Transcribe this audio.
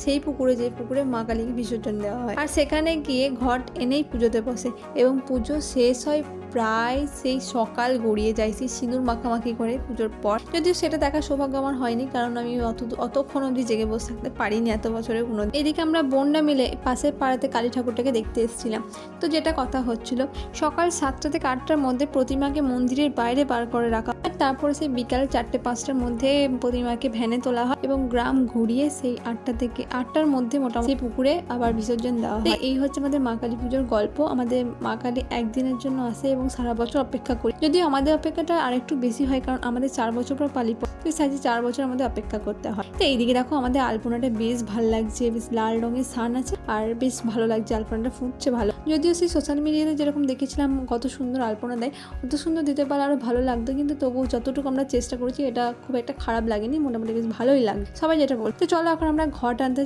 সেই পুকুরে, যে পুকুরে মা কালীকে বিসর্জন দেওয়া হয়। আর সেখানে গিয়ে ঘট এনেই পুজোতে বসে এবং পুজো শেষ হয় প্রায় সেই সকাল গড়িয়ে যায়, সেই সিঁদুর মাখামাখি করে পুজোর পর। যদিও সেটা দেখার সৌভাগ্য আমার হয়নি, কারণ আমি অতক্ষণ অবধি জেগে বসে থাকতে পারিনি এত বছরে কোনো। এদিকে আমরা বোনরা মিলে পাশের পাড়াতে কালী ঠাকুরটাকে দেখতে এসেছিলাম। তো যেটা কথা হচ্ছিল, সকাল 7টা থেকে 8টার মধ্যে প্রতিমাকে মন্দিরের বাইরে বার করে রাখা হয়, তারপরে সেই বিকাল 4টে-5টার মধ্যে প্রতিমাকে ভ্যানে তোলা হয় এবং গ্রাম ঘুরিয়ে সেই 8টা থেকে 8টার মধ্যে মোটামুটি পুকুরে আবার বিসর্জন দেওয়া হয়। এই হচ্ছে আমাদের মা কালী পুজোর গল্প। আমাদের মা কালী একদিনের জন্য আসে এবং সারা বছর অপেক্ষা করি। যদিও আমাদের অপেক্ষাটা আরেকটু বেশি হয়, কারণ আমাদের 4 বছর পর পালি পড়ে, তো সাথে 4 বছর আমাদের অপেক্ষা করতে হয়। তো এইদিকে দেখো আমাদের আলপনাটা বেশ ভালো লাগছে, বেশ লাল রঙের সান আছে আর বেশ ভালো লাগছে, আলপনাটা ফুটছে ভালো। যদিও সেই সোশ্যাল মিডিয়াতে যেরকম দেখেছিলাম কত সুন্দর আলপনা দেয়, অত সুন্দর দিতে পারলে আরও ভালো লাগতো, কিন্তু তবুও যতটুকু আমরা চেষ্টা করেছি এটা খুব একটা খারাপ লাগেনি, মোটামুটি বেশ ভালোই লাগে সবাই যেটা বলতো। চলো এখন আমরা ঘট আনতে